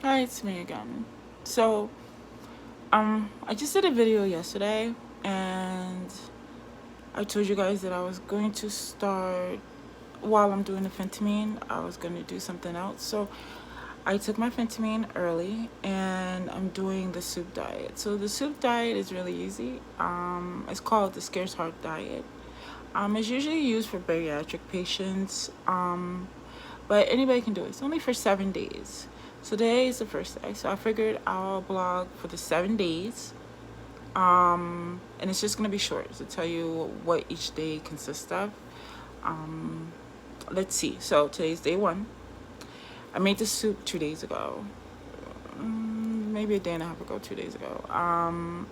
Hi, it's me again. So, I just did a video yesterday, and I told you guys that I was going to start while I'm doing the phentermine. I was going to do something else. So, I took my phentermine early, and I'm doing the soup diet. So, the soup diet is really easy. It's called the Scarce Heart diet. It's usually used for bariatric patients. But anybody can do it. It's only for 7 days. So today is the first day. So I figured I'll blog for the 7 days. And it's just gonna be short to tell you what each day consists of. Um, let's see. So today's day one. I made the soup 2 days ago. Maybe a day and a half ago, 2 days ago.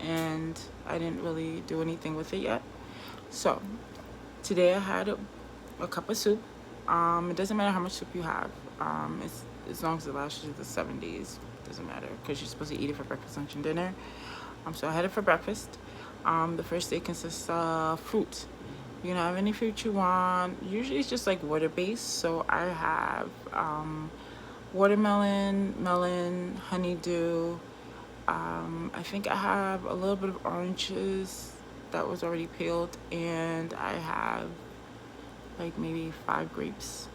And I didn't really do anything with it yet. So today I had a cup of soup. It doesn't matter how much soup you have. It's as long as it lasts you the 7 days. It doesn't matter because you're supposed to eat it for breakfast, lunch, and dinner. So I had it for breakfast. The first day consists of fruit. You can have any fruit you want. Usually it's just like water based. So I have watermelon, melon, honeydew. I think I have a little bit of oranges that was already peeled, and I have like maybe 5 grapes.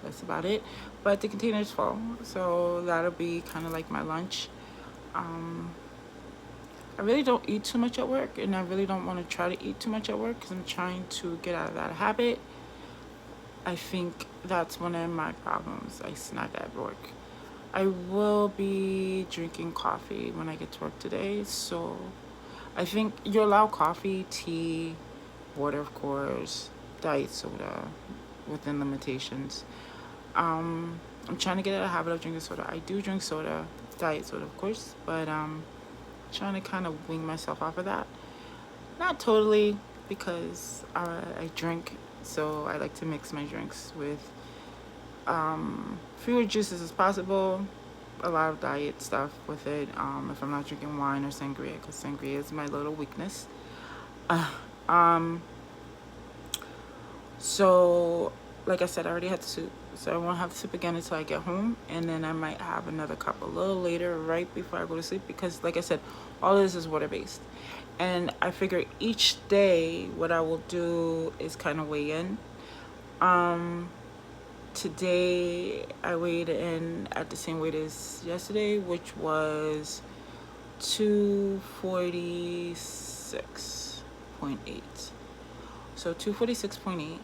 That's about it. But the container's full, so that'll be kind of like my lunch. Um, I really don't eat too much at work, and I really don't want to try to eat too much at work because I'm trying to get out of that habit. I think that's one of my problems. I snack at work. I will be drinking coffee when I get to work today, so I think you're allowed coffee, tea, water, of course, diet soda within limitations. I'm trying to get out of the habit of drinking soda. I do drink soda, diet soda, of course, but trying to kind of wing myself off of that. Not totally, because I drink, so I like to mix my drinks with fewer juices as possible. A lot of diet stuff with it. If I'm not drinking wine or sangria, because sangria is my little weakness. Uh, um, So, like I said, I already had the soup. So I won't have the soup again until I get home. And then I might have another cup a little later, right before I go to sleep. Because, like I said, all of this is water based. And I figure each day what I will do is kind of weigh in. Um, Today I weighed in at the same weight as yesterday, which was 246.8. So 246.8.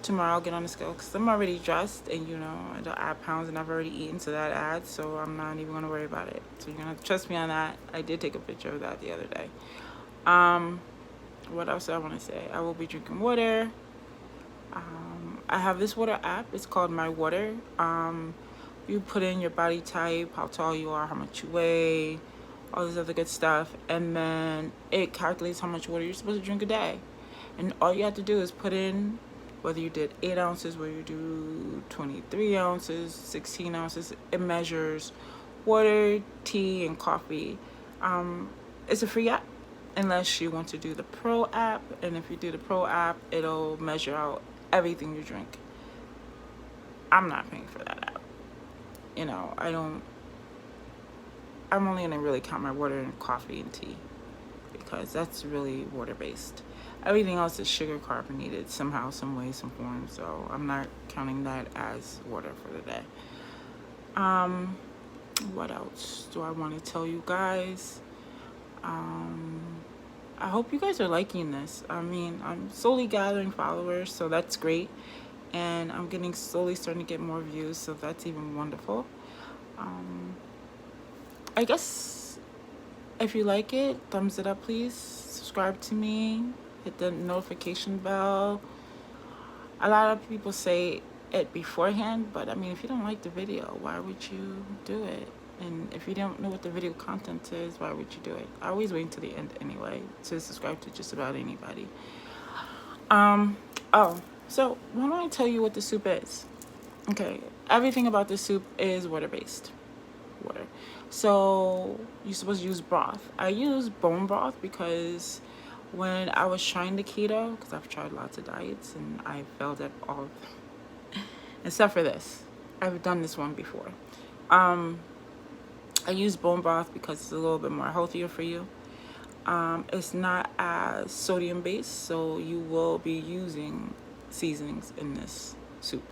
Tomorrow I'll get on the scale because I'm already dressed, and I don't add pounds, and I've already eaten, so that adds, so I'm not even going to worry about it. So you're going to have to trust me on that. I did take a picture of that the other day. um what else do I want to say? I will be drinking water. I have this water app. It's called My Water. You put in your body type, how tall you are, how much you weigh, all this other good stuff, and then it calculates how much water you're supposed to drink a day. And all you have to do is put in whether you did 8 ounces, whether you do 23 ounces, 16 ounces. It measures water, tea, and coffee. It's a free app unless you want to do the Pro app. And if you do the Pro app, it'll measure out everything you drink. I'm not paying for that app. I don't. I'm only gonna really count my water and coffee and tea because that's really water based. Everything else is sugar carbonated somehow, some way, some form. So I'm not counting that as water for the day. Um, what else do I want to tell you guys? I hope you guys are liking this. I mean, I'm slowly gathering followers, so that's great. And I'm getting slowly starting to get more views, so that's even wonderful. Um, I guess if you like it, thumbs it up, please. Subscribe to me. Hit the notification bell. A lot of people say it beforehand, but I mean, if you don't like the video, why would you do it? And if you don't know what the video content is, why would you do it? I always wait until the end anyway to subscribe to just about anybody. Oh, so why don't I tell you what the soup is? Okay, everything about the soup is water-based. Water. So you're supposed to use broth. I use bone broth because when I was trying the keto, because I've tried lots of diets and I failed at all of them, except for this. I've done this one before. I use bone broth because it's a little bit more healthier for you. It's not as sodium based, so you will be using seasonings in this soup.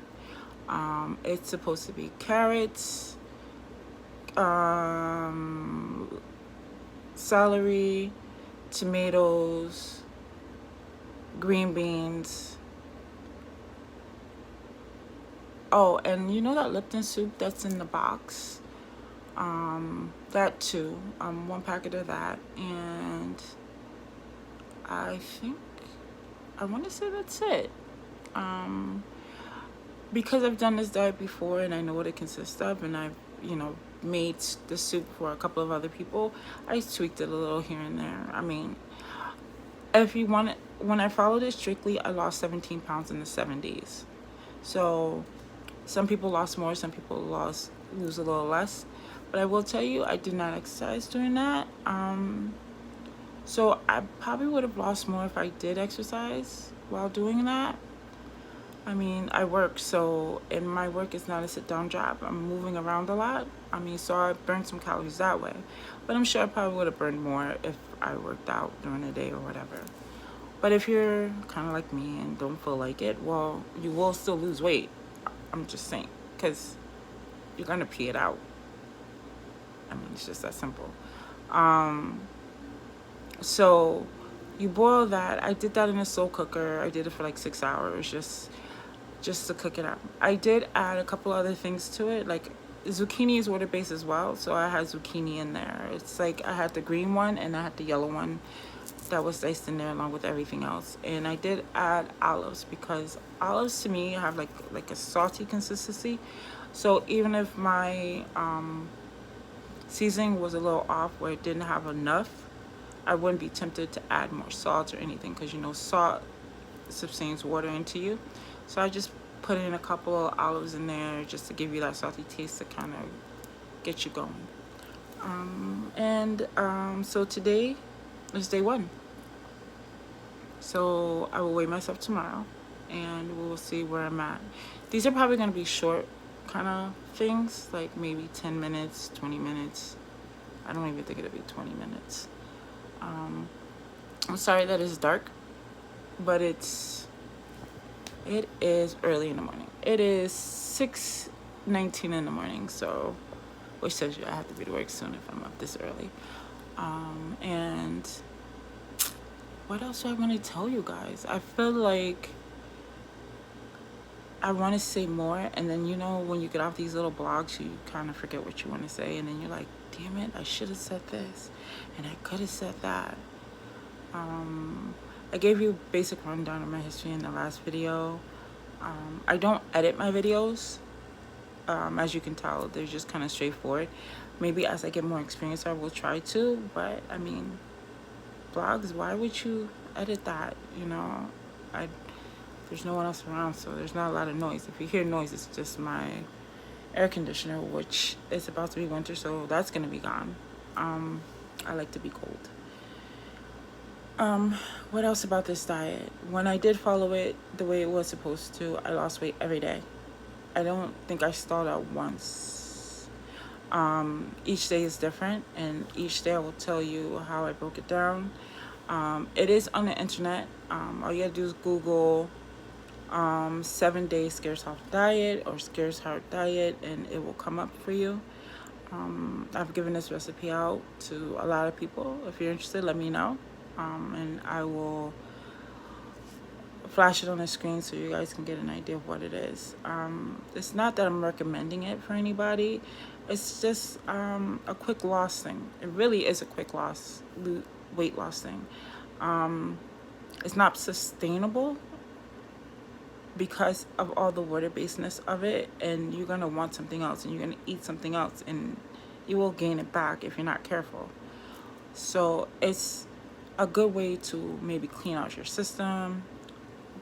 It's supposed to be carrots, celery, tomatoes, green beans. Oh, and you know that Lipton soup that's in the box? That too. One packet of that, and I think I want to say that's it. Because I've done this diet before and I know what it consists of, and I've, made the soup for a couple of other people, I tweaked it a little here and there. I mean, if you want it, when I followed it strictly, I lost 17 pounds in the 7 days. So some people lost more, some people lose a little less. But I will tell you, I did not exercise during that. So I probably would have lost more if I did exercise while doing that. I mean, I work, so, and my work is not a sit-down job. I'm moving around a lot. I mean, so I burned some calories that way. But I'm sure I probably would have burned more if I worked out during the day or whatever. But if you're kind of like me and don't feel like it, well, you will still lose weight. I'm just saying, because you're going to pee it out. I mean, it's just that simple. So you boil that. I did that in a slow cooker. I did it for like 6 hours, just to cook it up. I did add a couple other things to it, like zucchini is water based as well, so I had zucchini in there. It's like I had the green one and I had the yellow one that was diced in there along with everything else. And I did add olives because olives to me have like a salty consistency. So even if my seasoning was a little off where it didn't have enough, I wouldn't be tempted to add more salt or anything, because salt subsumes water into you. So I just put in a couple of olives in there just to give you that salty taste to kind of get you going. So today is day 1. So I will weigh myself tomorrow and we'll see where I'm at. These are probably going to be short kind of things, like maybe 10 minutes, 20 minutes. I don't even think it'll be 20 minutes. I'm sorry that it's dark, but it is early in the morning. It is 6:19 in the morning, so which tells you I have to be to work soon if I'm up this early. And what else do I want to tell you guys? I feel like I want to say more, and then when you get off these little blogs, you kind of forget what you want to say, and then you're like, damn it, I should have said this and I could have said that. I gave you a basic rundown of my history in the last video. I don't edit my videos. As you can tell, they're just kind of straightforward. Maybe as I get more experience, I will try to, but I mean, blogs, why would you edit that? There's no one else around, so there's not a lot of noise. If you hear noise, it's just my air conditioner, which is about to be winter, so that's gonna be gone. I like to be cold. What else about this diet? When I did follow it the way it was supposed to, I lost weight every day. I don't think I stalled out once. Each day is different, and each day I will tell you how I broke it down. It is on the internet. All you gotta do is Google 7-day Scarce Heart diet or Scarce Heart diet, and it will come up for you. I've given this recipe out to a lot of people. If you're interested, let me know, and I will flash it on the screen so you guys can get an idea of what it is. It's not that I'm recommending it for anybody. It's just a quick loss thing. It really is a quick weight loss thing. It's not sustainable because of all the water-basedness of it, and you're gonna want something else, and you're gonna eat something else, and you will gain it back if you're not careful. So it's a good way to maybe clean out your system,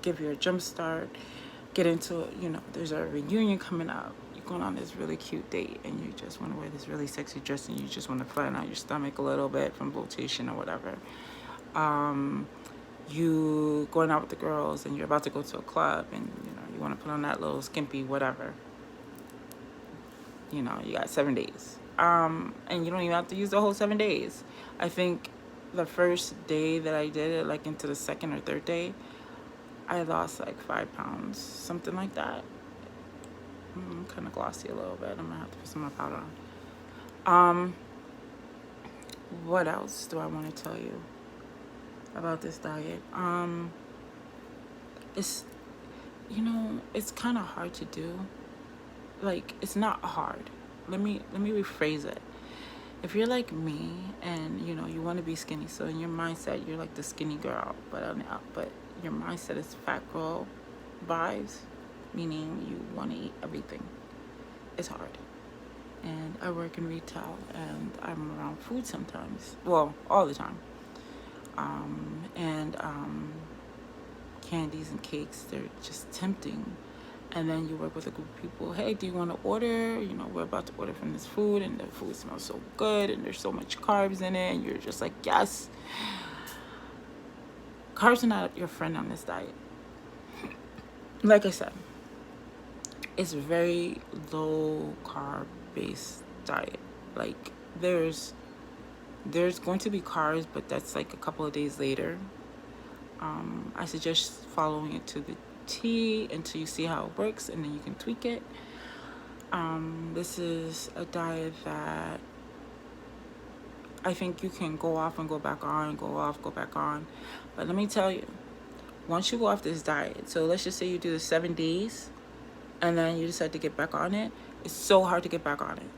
give you a jump start, get into, there's a reunion coming up, you're going on this really cute date, and you just want to wear this really sexy dress, and you just want to flatten out your stomach a little bit from bloatation or whatever. You going out with the girls, and you're about to go to a club, and you want to put on that little skimpy whatever. You got 7 days. And you don't even have to use the whole 7 days. I think the first day that I did it, like into the second or third day, I lost like 5 pounds, something like that. I'm kind of glossy a little bit. I'm gonna have to put some more powder on. What else do I want to tell you about this diet? It's, it's kind of hard to do. Like, it's not hard. Let me rephrase it. If you're like me and you want to be skinny, so in your mindset you're like the skinny girl, but your mindset is fat girl vibes, meaning you want to eat everything. It's hard. And I work in retail and I'm around food sometimes, well, all the time. And candies and cakes, they're just tempting. And then you work with a group of people. Hey, do you want to order? We're about to order from this food, and the food smells so good, and there's so much carbs in it, and you're just like, yes. Carbs are not your friend on this diet. Like I said, it's a very low carb based diet. Like, there's going to be carbs, but that's like a couple of days later. I suggest following it to the T until you see how it works, and then you can tweak it. This is a diet that I think you can go off and go back on, go off, go back on. But let me tell you, once you go off this diet, so let's just say you do the 7 days and then you decide to get back on it, it's so hard to get back on it.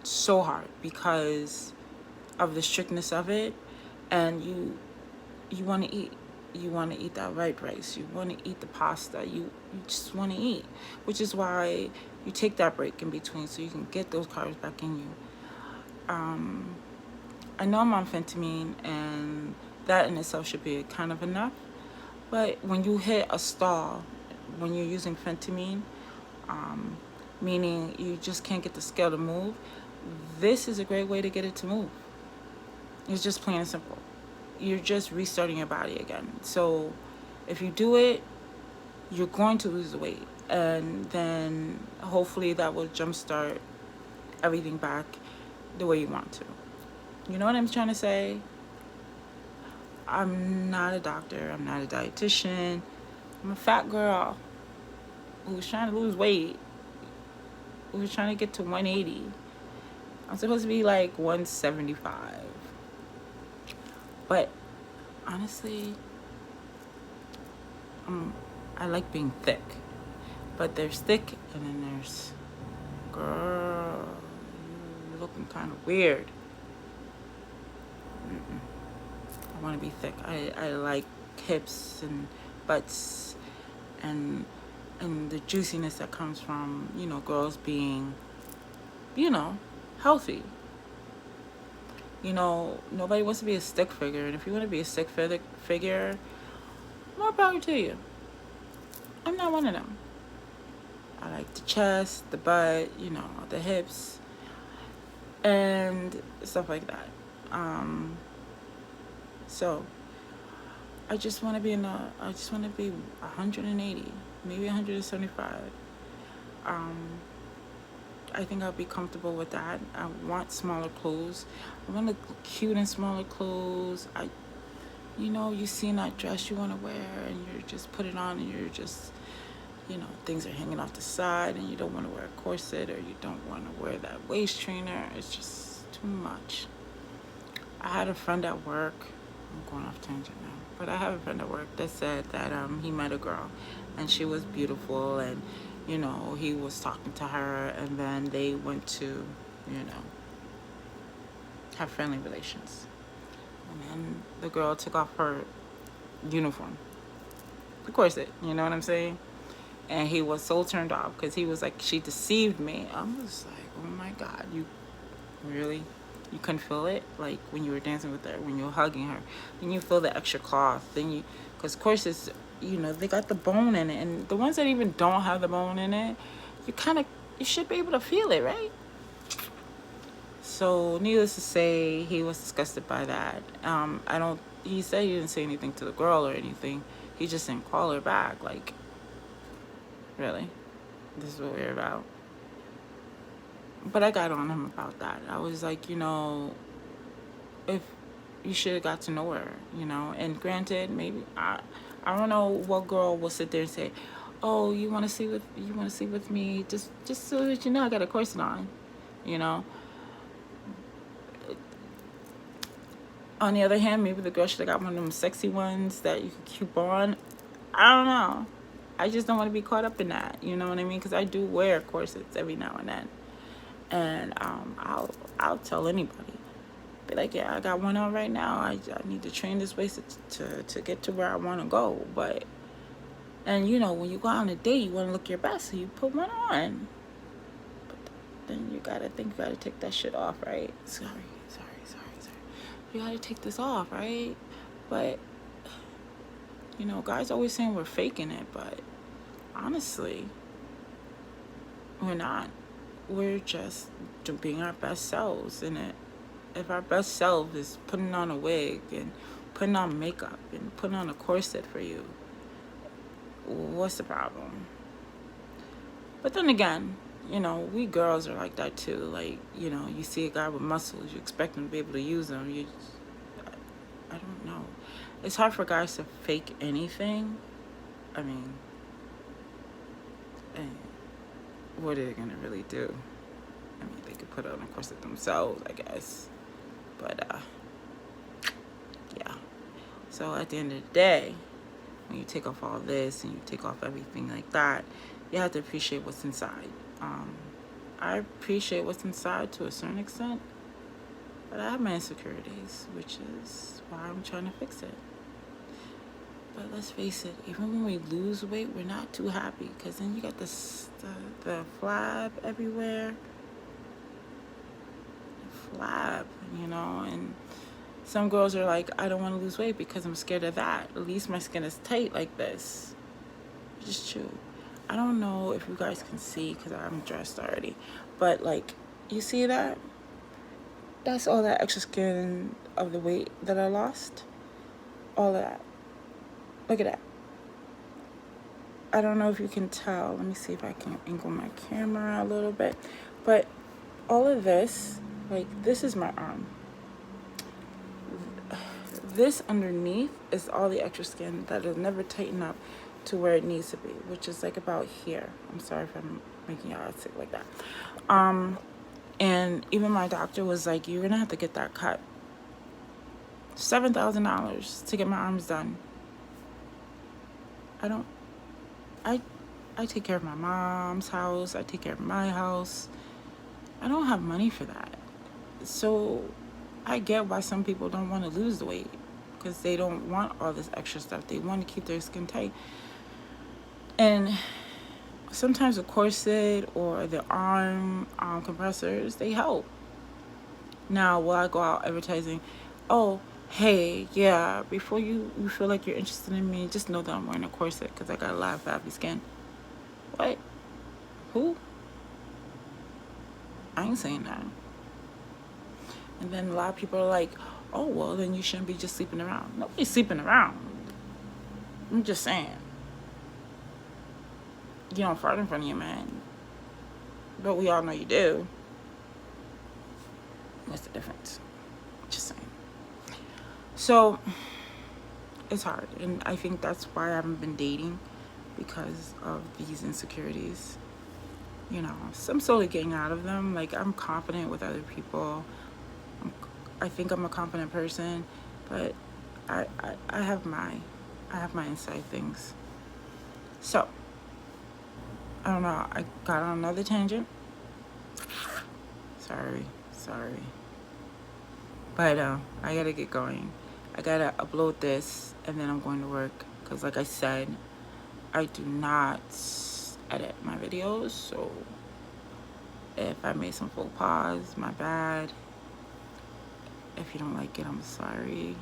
So hard because of the strictness of it. And you want to eat. You want to eat that white rice. You want to eat the pasta. You just want to eat, which is why you take that break in between so you can get those carbs back in you. I know I'm on phentermine, and that in itself should be kind of enough. But when you hit a stall, when you're using phentermine, meaning you just can't get the scale to move, this is a great way to get it to move. It's just plain and simple. You're just restarting your body again. So if you do it, you're going to lose the weight, and then hopefully that will jumpstart everything back the way you want to. You know what I'm trying to say? I'm not a doctor. I'm not a dietitian. I'm a fat girl who's trying to lose weight, who's trying to get to 180. I'm supposed to be like 175. But honestly, I like being thick. But there's thick, and then there's, girl, you're looking kind of weird. I want to be thick. I like hips and butts and the juiciness that comes from, girls being, healthy. Nobody wants to be a stick figure. And if you want to be a stick figure, more power to you. I'm not one of them. I like the chest, the butt, the hips, and stuff like that. So I just want to be 180, maybe 175. I think I'll be comfortable with that. I want smaller clothes. I want to look cute in smaller clothes. You seen that dress you want to wear, and you just put it on, and you're just, things are hanging off the side, and you don't want to wear a corset, or you don't want to wear that waist trainer. It's just too much. I had a friend at work. I'm going off tangent now, but I have a friend at work that said that he met a girl, and she was beautiful, and he was talking to her, and then they went to, have friendly relations. And then the girl took off her uniform, the corset, you know what I'm saying? And he was so turned off because he was like, she deceived me. I was like, oh my God, you really? You couldn't feel it? Like when you were dancing with her, when you were hugging her, then you feel the extra cloth. Then because corsets, they got the bone in it. And the ones that even don't have the bone in it, you should be able to feel it, right? So needless to say, he was disgusted by that. He said he didn't say anything to the girl or anything. He just didn't call her back. Like, really? This is what we're about? but I got on him about that. I was like, you know, if you should have got to know her, you know. And granted, maybe I don't know what girl will sit there and say, "Oh, you want to sleep with me, just so that you know I got a corset on," you know. On the other hand, maybe the girl should have got one of them sexy ones that you could keep on. I don't know. I just don't want to be caught up in that. You know what I mean? Because I do wear corsets every now and then, and I'll tell anybody, be like, yeah, I got one on right now. I need to train this waist to get to where I want to go. But and you know, when you go out on a date, you want to look your best, so you put one on. But then you gotta take that shit off, right? Sorry. You gotta take this off, right? But you know, guys always saying we're faking it, but honestly, we're not. We're just being our best selves in it. If our best self is putting on a wig and putting on makeup and putting on a corset for you, what's the problem? But then again, you know, we girls are like that too. Like, you know, you see a guy with muscles, you expect him to be able to use them. I don't know. It's hard for guys to fake anything. I mean, and what are they gonna really do? I mean, they could put on a corset themselves, I guess. But yeah. So at the end of the day, when you take off all this and you take off everything like that, you have to appreciate what's inside. I appreciate what's inside to a certain extent, but I have my insecurities, which is why I'm trying to fix it. But let's face it, even when we lose weight, we're not too happy, because then you got the flab everywhere. The flab, you know, and some girls are like, I don't want to lose weight because I'm scared of that. At least my skin is tight like this. Which is true. I don't know if you guys can see because I'm dressed already. But like, you see that? That's all that extra skin of the weight that I lost. All of that. Look at that. I don't know if you can tell. Let me see if I can angle my camera a little bit. But all of this, like, this is my arm. This underneath is all the extra skin that will never tighten up to where it needs to be, which is like about here. I'm sorry if I'm making y'all sick like that. And even my doctor was like, you're gonna have to get that cut. $7,000 to get my arms done. I take care of my mom's house. I take care of my house. I don't have money for that. So I get why some people don't want to lose the weight, because they don't want all this extra stuff. They want to keep their skin tight. And sometimes a corset or the arm compressors, they help. Now, will I go out advertising, oh, hey, yeah, before you feel like you're interested in me, just know that I'm wearing a corset because I got a lot of flabby skin? What? Who? I ain't saying that. And then a lot of people are like, oh, well, then you shouldn't be just sleeping around. Nobody's sleeping around. I'm just saying. You don't fart in front of your man. But we all know you do. What's the difference? Just saying. So, it's hard. And I think that's why I haven't been dating, because of these insecurities. You know, so I'm slowly getting out of them. Like, I'm confident with other people. I think I'm a confident person, but I have my inside things. So, I don't know. I got on another tangent. Sorry. But I gotta get going. I gotta upload this, and then I'm going to work. Because like I said, I do not edit my videos. So if I made some faux pas, my bad. If you don't like it, I'm sorry.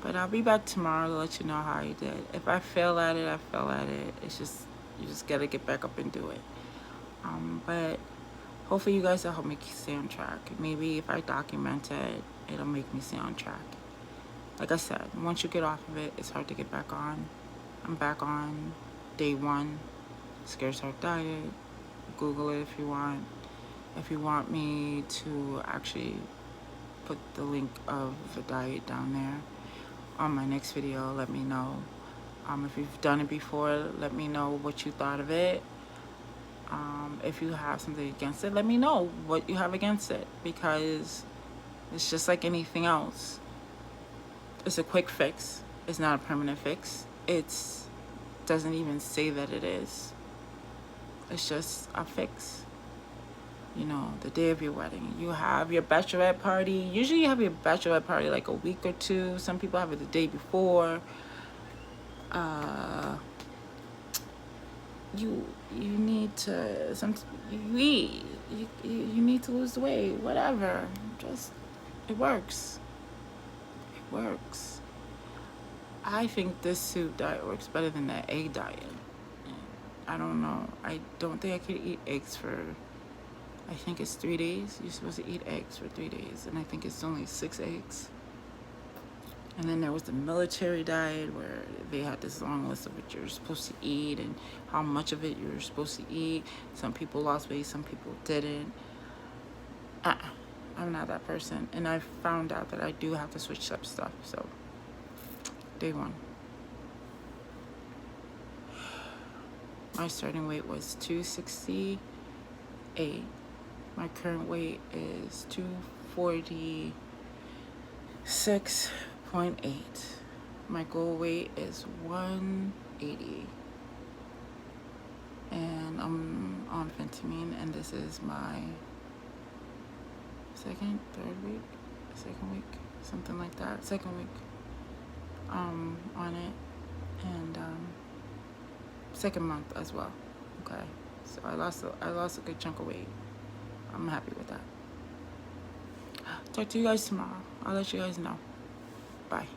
But I'll be back tomorrow to let you know how I did. If I fail at it, I fail at it. It's just, you just gotta get back up and do it. But hopefully you guys will help me stay on track. Maybe if I document it, it'll make me stay on track. Like I said, once you get off of it, it's hard to get back on. I'm back on day 1. Scarce Diet. Google it if you want. If you want me to actually put the link of the diet down there on my next video, let me know. If you've done it before, let me know what you thought of it. If you have something against it, let me know what you have against it, because it's just like anything else. It's a quick fix. It's not a permanent fix. It's doesn't even say that it is. It's just a fix. You know, the day of your wedding, you have your bachelorette party. Usually you have your bachelorette party like a week or two. Some people have it the day before. You need to you eat. You need to lose the weight. Whatever. Just it works. It works. I think this soup diet works better than the egg diet. I don't know. I don't think I could eat eggs for, I think it's 3 days. You're supposed to eat eggs for 3 days, and I think it's only 6 eggs. And then there was the military diet, where they had this long list of what you're supposed to eat and how much of it you're supposed to eat. Some people lost weight, some people didn't. I'm not that person. And I found out that I do have to switch up stuff. So, day 1. My starting weight was 268. My current weight is 246.8. My goal weight is 180. And I'm on phentermine, and this is my second week, something like that. Second week on it, and second month as well. Okay, so I lost a good chunk of weight. I'm happy with that. Talk to you guys tomorrow. I'll let you guys know. Bye.